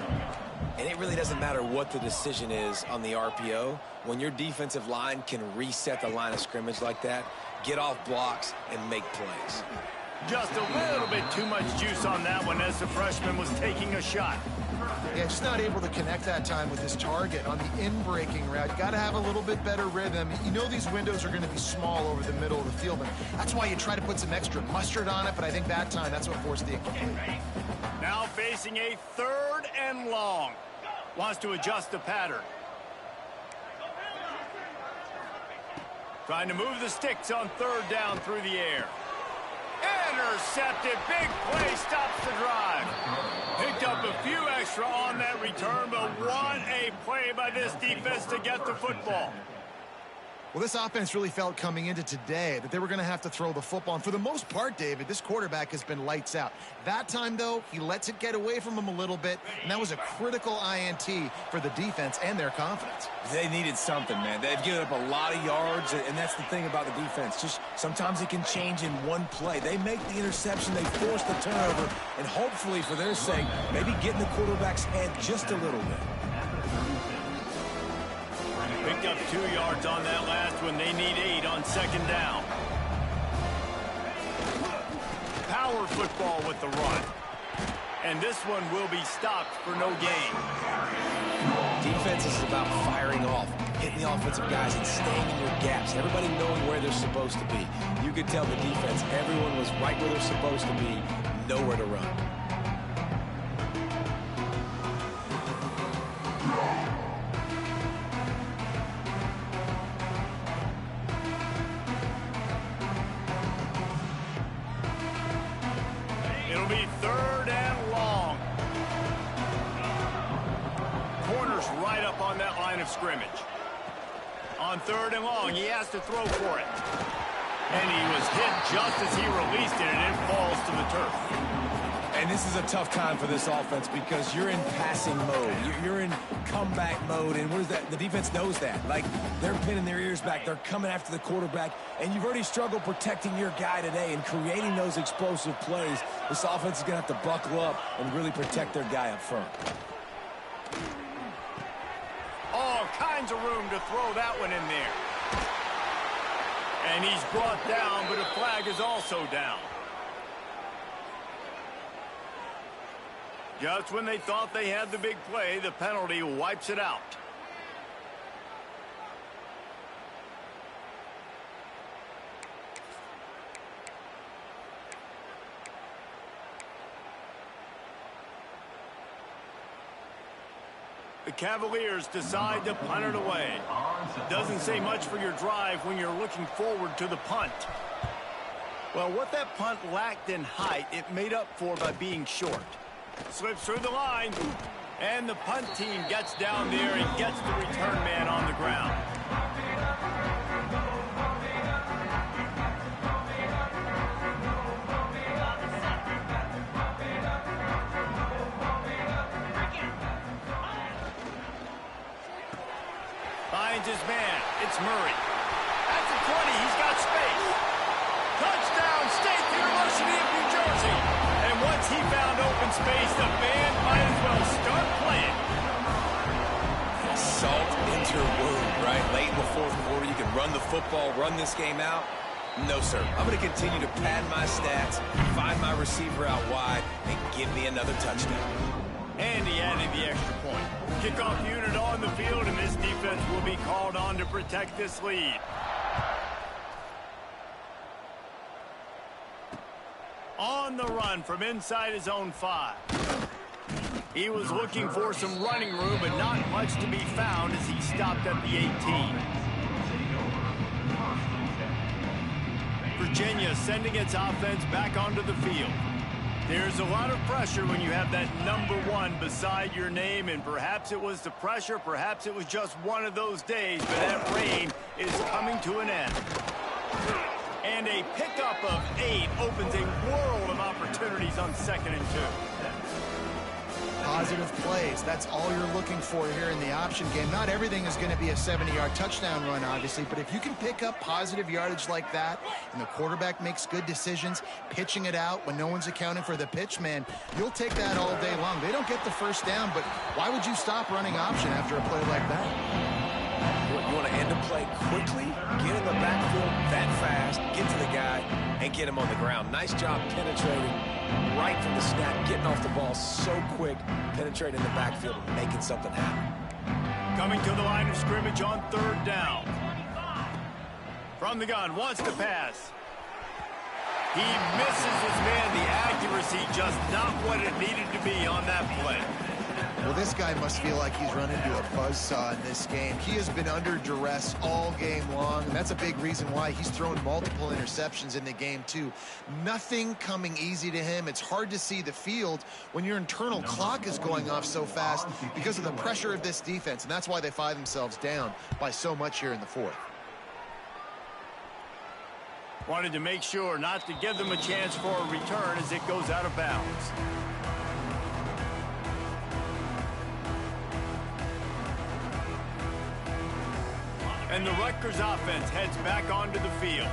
And it really doesn't matter what the decision is on the RPO. When your defensive line can reset the line of scrimmage like that, get off blocks and make plays. Just a little bit too much juice on that one as the freshman was taking a shot. Yeah, just not able to connect that time with his target on the in-breaking route. You got to have a little bit better rhythm. You know these windows are going to be small over the middle of the field, and that's why you try to put some extra mustard on it, but I think that time that's what forced the incomplete. Now facing a 3rd and long. Wants to adjust the pattern. Trying to move the sticks on 3rd down through the air. Intercepted. Big play stops the drive. Picked up a few extra on that return, but what a play by this defense to get the football. Well, this offense really felt coming into today that they were going to have to throw the football. And for the most part, David, this quarterback has been lights out. That time, though, he lets it get away from him a little bit, and that was a critical INT for the defense and their confidence. They needed something, man. They've given up a lot of yards, and that's the thing about the defense. Just sometimes it can change in one play. They make the interception, they force the turnover, and hopefully, for their sake, maybe get in the quarterback's head just a little bit. Picked up 2 yards on that last one. They need 8 on 2nd down. Power football with the run. And this one will be stopped for no gain. Defense is about firing off, hitting the offensive guys and staying in your gaps. Everybody knowing where they're supposed to be. You could tell the defense, everyone was right where they're supposed to be, nowhere to run. It'll be 3rd and long. Corner's right up on that line of scrimmage. On 3rd and long, he has to throw for it. And he was hit just as he released it, and it falls to the turf. And this is a tough time for this offense because you're in passing mode. You're in comeback mode, and what is that? The defense knows that. Like, they're pinning their ears back. They're coming after the quarterback, and you've already struggled protecting your guy today and creating those explosive plays. This offense is going to have to buckle up and really protect their guy up front. All kinds of room to throw that one in there. And he's brought down, but a flag is also down. Just when they thought they had the big play, the penalty wipes it out. The Cavaliers decide to punt it away. Doesn't say much for your drive when you're looking forward to the punt. Well, what that punt lacked in height, it made up for by being short. Slips through the line, and the punt team gets down there and gets the return man on the ground. Finds his man. It's Murray. At the 20, he's got space. Touchdown, State University of New Jersey. And once he found open space, the band might as well start playing. Salt into your wound, right? Late in the 4th quarter, you can run the football, run this game out. No, sir. I'm going to continue to pad my stats, find my receiver out wide, and give me another touchdown. And he added the extra point. Kickoff unit on the field, and this defense will be called on to protect this lead. On the run from inside his own 5. He was looking for some running room, but not much to be found as he stopped at the 18. Virginia sending its offense back onto the field. There's a lot of pressure when you have that number 1 beside your name, and perhaps it was the pressure, perhaps it was just one of those days, but that reign is coming to an end. And a pickup of 8 opens a world of opportunities on 2nd and 2. positive plays. That's all you're looking for here in the option game. Not everything is going to be a 70-yard touchdown run, obviously, but if you can pick up positive yardage like that and the quarterback makes good decisions, pitching it out when no one's accounting for the pitch, man, you'll take that all day long. They don't get the first down, but why would you stop running option after a play like that? You want to end a play quickly, get in the backfield that fast, get to the guy, and get him on the ground. Nice job penetrating right from the snap, getting off the ball so quick, penetrating the backfield and making something happen. Coming to the line of scrimmage on 3rd down. From the gun, wants to pass. He misses his man. The accuracy just not what it needed to be on that play. Well, this guy must feel like he's run into a buzzsaw in this game. He has been under duress all game long, and that's a big reason why he's thrown multiple interceptions in the game, too. Nothing coming easy to him. It's hard to see the field when your internal clock is going off so fast because of the pressure of this defense, and that's why they find themselves down by so much here in the 4th. Wanted to make sure not to give them a chance for a return as it goes out of bounds. And the Rutgers offense heads back onto the field.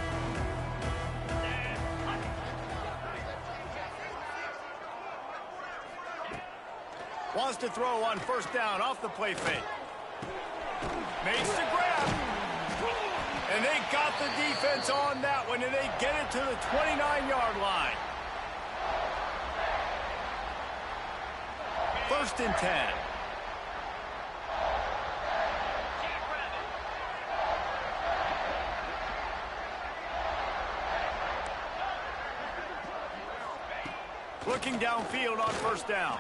Wants to throw on 1st down off the play fake. Makes the grab. And they got the defense on that one, and they get it to the 29-yard line. 1st and 10. Looking downfield on 1st down.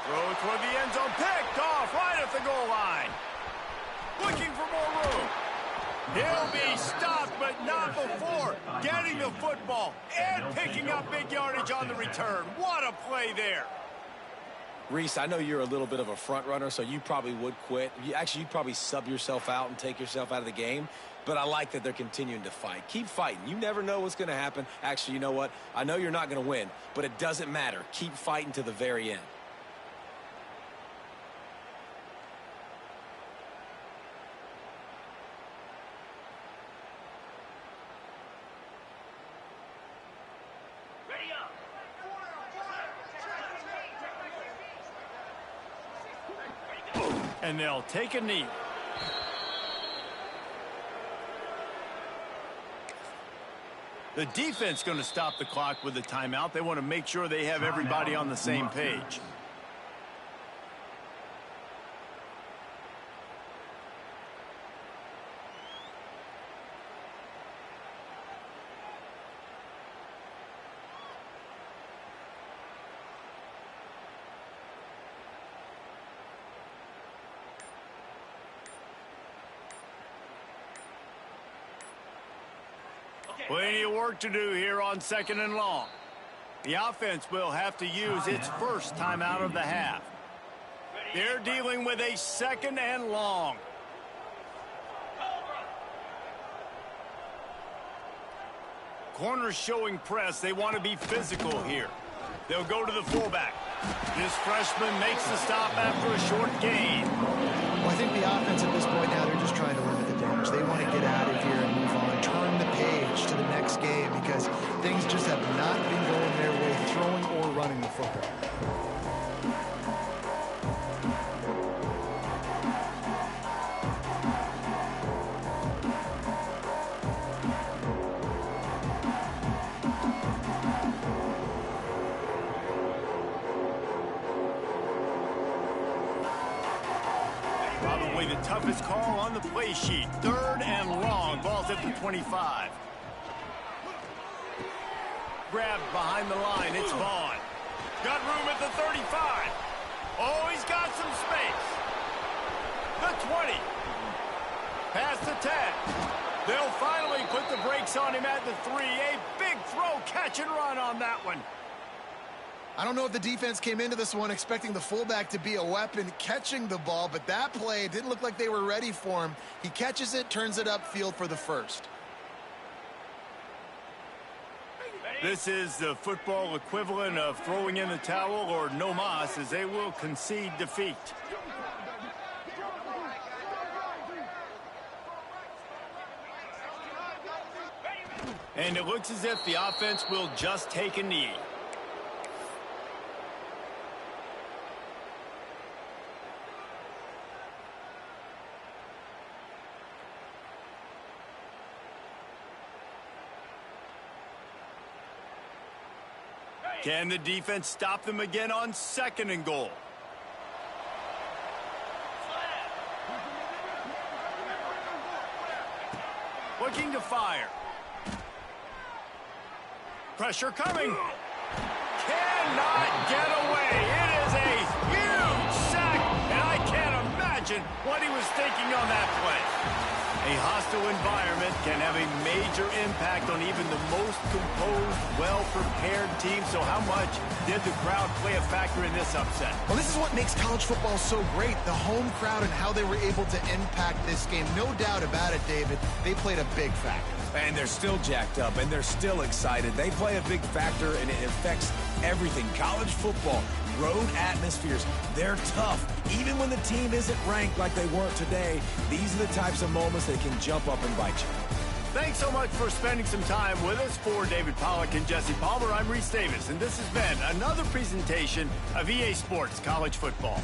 Throw toward the end zone. Picked off right at the goal line. Looking for more room. He'll be stopped, but not before getting the football and picking up big yardage on the return. What a play there. Reese, I know you're a little bit of a front runner, so you probably would quit. You'd probably sub yourself out and take yourself out of the game. But I like that they're continuing to fight. Keep fighting. You never know what's going to happen. Actually, you know what? I know you're not going to win, but it doesn't matter. Keep fighting to the very end. And they'll take a knee. The defense going to stop the clock with a timeout. They want to make sure they have everybody on the same page. Plenty of work to do here on 2nd and long. The offense will have to use its first timeout of the half. They're dealing with a 2nd and long. Corners showing press. They want to be physical here. They'll go to the fullback. This freshman makes the stop after a short gain. Well, I think the offense at this point now, they're just trying to limit the damage. They want to get out of here and move on, turn the page to the next game because things just have not been going their way, throwing or running the football. Probably the toughest call on the play sheet. 3rd and long. Ball's at the 25. Grabbed behind the line. It's Vaughn. Got room at the 35. Oh, he's got some space. The 20. Past the 10. They'll finally put the brakes on him at the 3. A big throw, catch and run on that one. I don't know if the defense came into this one expecting the fullback to be a weapon catching the ball, but that play didn't look like they were ready for him. He catches it, turns it upfield for the first. This is the football equivalent of throwing in the towel or no mas, as they will concede defeat. And it looks as if the offense will just take a knee. Can the defense stop them again on 2nd and goal? Looking to fire. Pressure coming. Cannot get away. It is a huge sack, and I can't imagine what he was thinking on that play. A hostile environment can have a major impact on even the most composed, well-prepared team. So how much did the crowd play a factor in this upset? Well, this is what makes college football so great, the home crowd and how they were able to impact this game. No doubt about it, David. They played a big factor. And they're still jacked up, and they're still excited. They play a big factor, and it affects everything. College football, road atmospheres, they're tough. Even when the team isn't ranked like they weren't today, these are the types of moments that can jump up and bite you. Thanks so much for spending some time with us. For David Pollack and Jesse Palmer, I'm Reese Davis, and this has been another presentation of EA Sports College Football.